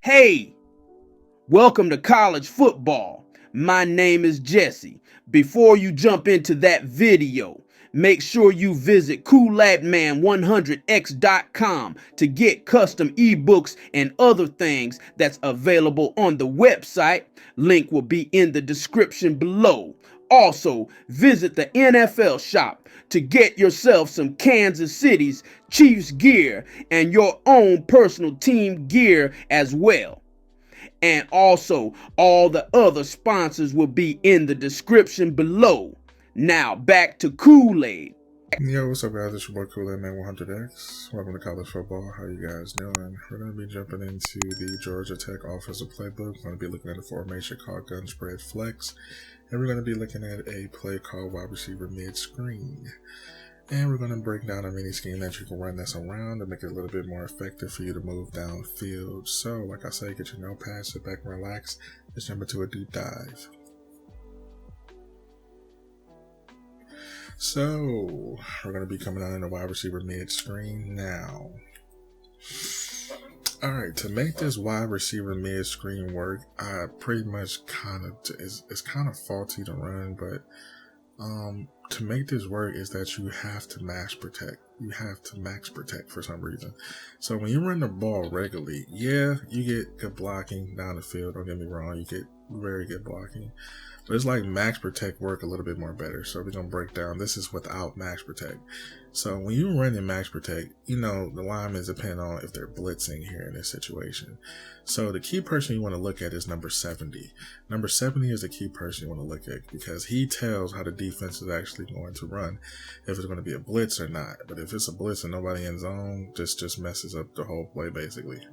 Hey, welcome to college football. My name is Jesse. Before you jump into that video, make sure you visit coolladman100x.com to get custom ebooks and other things that's available on the website. Link will be in the description below. Also, visit the NFLShop to get yourself some Kansas City's Chiefs gear and your own personal team gear as well. And also, all the other sponsors will be in the description below. Now, back to Kool-Aid. Yo, what's up, guys? It's your boy Kool-Aid-Man100X. Welcome to college football. How you guys doing? We're going to be jumping into the Georgia Tech offensive playbook. We're going to be looking at a formation called gun spread flex. And we're going to be looking at a play called wide receiver mid-screen. And we're going to break down a mini scheme that you can run this around to make it a little bit more effective for you to move downfield. So, like I say, get your notepad, sit back and relax. Let's jump into a deep dive. So, we're going to be coming out in the wide receiver mid-screen now. Alright, to make this wide receiver mid-screen work, I pretty much it's kind of faulty to run, but to make this work is that you have to max protect. You have to max protect for some reason. So when you run the ball regularly, yeah, you get good blocking down the field. Don't get me wrong, you get very good blocking. But it's like max protect work a little bit more better. So we're going to break down. This is without max protect. So when you run in max protect, you know, the linemen depend on if they're blitzing here in this situation. So the key person you want to look at is number 70. Number 70 is the key person you want to look at because he tells how the defense is actually going to run, if it's going to be a blitz or not. But if it's a blitz and nobody in zone, just messes up the whole play basically.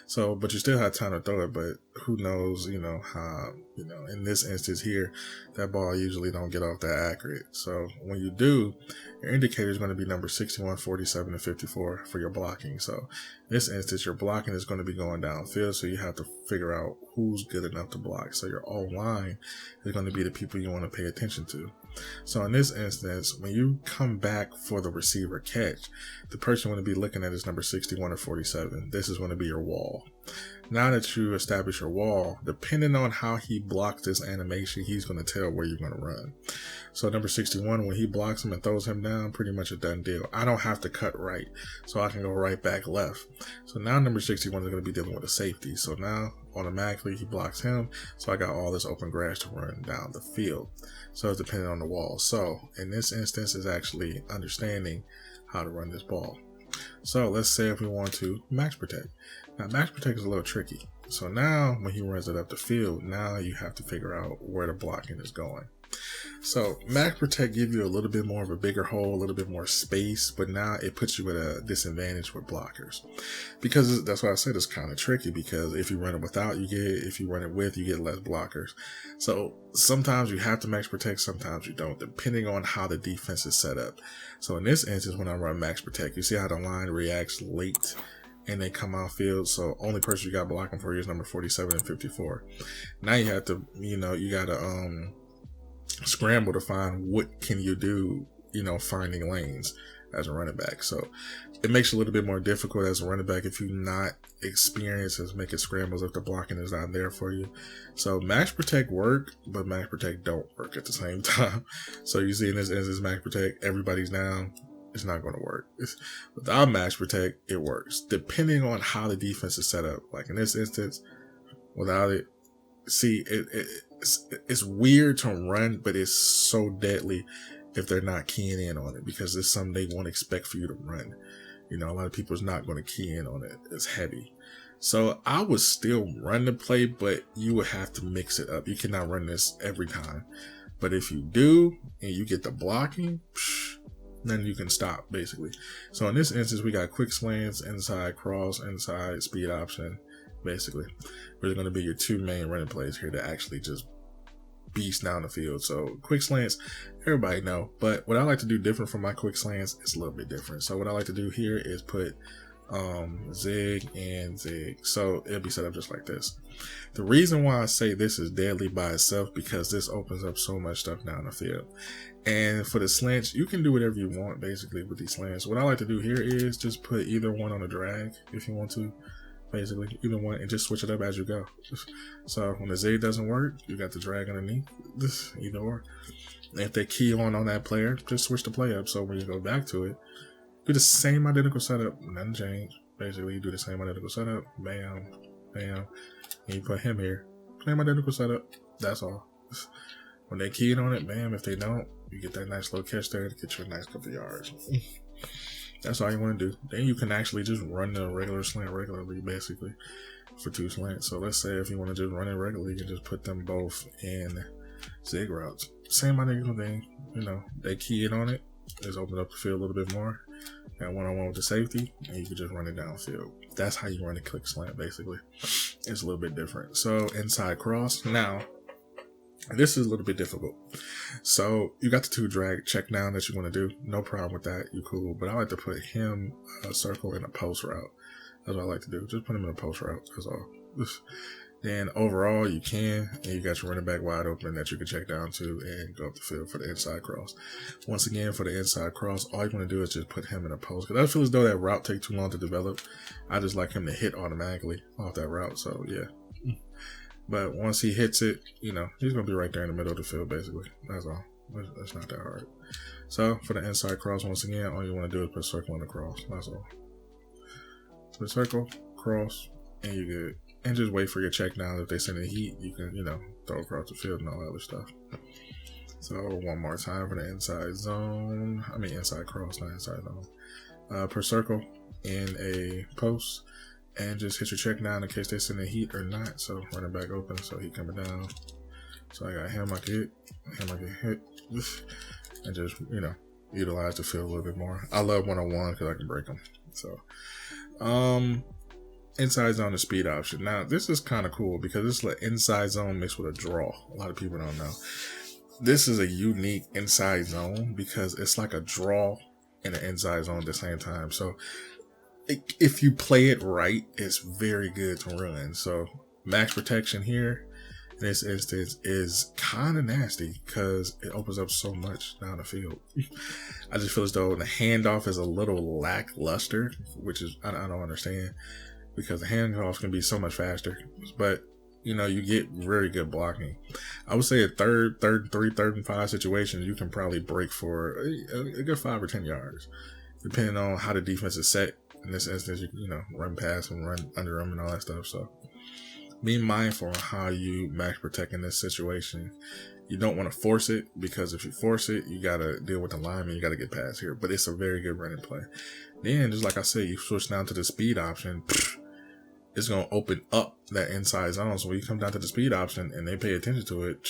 So, but you still have time to throw it, but who knows, you know, how, you know, in this instance here, that ball usually don't get off that accurate. So when you do, your indicator is going to be number 61, 47, and 54 for your blocking. So in this instance, your blocking is going to be going downfield, so you have to figure out who's good enough to block. So your O-line is going to be the people you want to pay attention to. So in this instance, when you come back for the receiver catch, the person you want to be looking at is number 61 or 47. This is going to be your wall. Now that you establish your wall, depending on how he blocks this animation, he's going to tell where you're going to run. So number 61, when he blocks him and throws him down, pretty much a done deal. I don't have to cut right, so I can go right back left. So now number 61 is going to be dealing with a safety. So now automatically he blocks him, so I got all this open grass to run down the field. So it's dependent on the wall. So in this instance is actually understanding how to run this ball. So let's say if we want to max protect. Now max protect is a little tricky. So now when he runs it up the field, now you have to figure out where the blocking is going. So max protect gives you a little bit more of a bigger hole, a little bit more space, but now it puts you at a disadvantage with blockers. Because that's why I said it's kind of tricky, because if you run it without, if you run it with, you get less blockers. So sometimes you have to max protect, sometimes you don't, depending on how the defense is set up. So in this instance, when I run max protect, you see how the line reacts late and they come out field. So only person you got blocking for you is number 47 and 54. Now you have to, you got to, scramble to find what can you do, finding lanes as a running back. So it makes it a little bit more difficult as a running back if you're not experienced as making scrambles if the blocking is not there for you. So max protect work, but max protect don't work at the same time. So you see in this instance, max protect, everybody's down. It's not going to work. Without max protect, it works. Depending on how the defense is set up. Like in this instance, without it, see, it's weird to run, but it's so deadly if they're not keying in on it, because it's something they won't expect for you to run. A lot of people's not going to key in on it. It's heavy. So I would still run the play, but you would have to mix it up. You cannot run this every time. But if you do, and you get the blocking, then you can stop, basically. So in this instance, we got quick slants, inside cross, inside speed option, basically. They're going to be your two main running plays here to actually just beast down the field. So quick slants, everybody know, but what I like to do different from my quick slants is a little bit different. So what I like to do here is put zig and zig. So it'll be set up just like this. The reason why I say this is deadly by itself, because this opens up so much stuff down the field. And for the slants, you can do whatever you want basically with these slants. What I like to do here is just put either one on a drag if you want to. Basically, either one, and just switch it up as you go. So when the zig doesn't work, you got the drag underneath. This either or. And if they key on that player, just switch the play up. So when you go back to it, do the same identical setup, nothing changed. Basically, you do the same identical setup, bam, bam, and you put him here. Same identical setup. That's all. When they keyed on it, bam. If they don't, you get that nice little catch there to get you a nice couple yards. That's all you want to do. Then you can actually just run the regular slant regularly, basically, for 2 slants. So let's say if you want to just run it regularly, you can just put them both in zig routes. Same identical thing. You know, they key in on it. Just open up the field a little bit more. Got one-on-one with the safety, and you can just run it downfield. That's how you run a click slant, basically. It's a little bit different. So inside cross. Now, this is a little bit difficult. So you got the 2 drag check down that you want to do. No problem with that. You're cool. But I like to put him a circle in a post route. That's what I like to do. Just put him in a post route. That's all. Then overall, you can, and you got your running back wide open that you can check down to and go up the field for the inside cross. Once again, for the inside cross, all you want to do is just put him in a post. Because I feel as though that route takes too long to develop. I just like him to hit automatically off that route. So yeah. But once he hits it, you know, he's going to be right there in the middle of the field, basically. That's all. It's not that hard. So for the inside cross, once again, all you want to do is put a circle in the cross. That's all. Put a circle, cross, and you're good. And just wait for your check down. If they send a heat, you can, you know, throw across the field and all that other stuff. So one more time for the inside zone. I mean, inside cross, not inside zone. Per circle in a post. And just hit your check down in case they send a heat or not. So running back open, so he coming down. So I got him, I can hit. And just, you know, utilize the field a little bit more. I love one-on-one because I can break them. So, inside zone, the speed option. Now, this is kind of cool because this is an inside zone mixed with a draw. A lot of people don't know. This is a unique inside zone because it's like a draw and an inside zone at the same time. So, if you play it right, it's very good to run. So max protection here in this instance is kind of nasty because it opens up so much down the field. I just feel as though the handoff is a little lackluster, which is I don't understand because the handoff can be so much faster. But you know, you get very good blocking. I would say a third and 5 situation, you can probably break for a good 5 or 10 yards, depending on how the defense is set. In this instance, you know, run past and run under them and all that stuff. So be mindful on how you max protect in this situation. You don't want to force it because if you force it, you got to deal with the lineman. You got to get past here. But it's a very good running play. Then, just like I said, you switch down to the speed option. It's going to open up that inside zone. So when you come down to the speed option and they pay attention to it,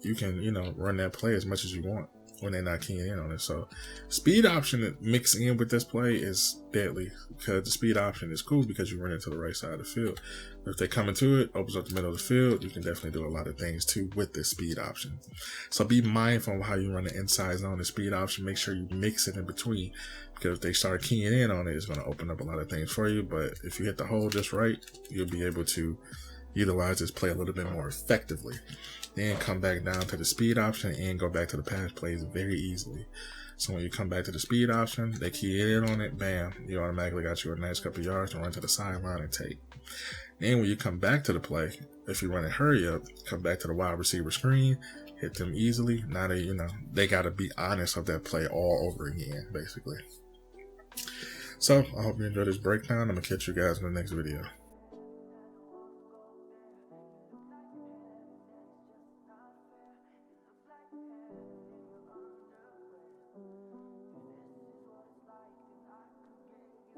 you can, you know, run that play as much as you want when they're not keying in on it. So speed option mixed in with this play is deadly because the speed option is cool because you run it to the right side of the field. If they come into it, opens up the middle of the field, you can definitely do a lot of things too with this speed option. So be mindful of how you run the inside zone and speed option. Make sure you mix it in between because if they start keying in on it, it's going to open up a lot of things for you. But if you hit the hole just right, you'll be able to utilize this play a little bit more effectively. Then come back down to the speed option and go back to the pass plays very easily. So when you come back to the speed option, they key in on it, bam, you automatically got you a nice couple yards to run to the sideline and take. Then when you come back to the play, if you run a hurry up, come back to the wide receiver screen, hit them easily. Now they, you know, they got to be honest of that play all over again, basically. So I hope you enjoyed this breakdown. I'm going to catch you guys in the next video.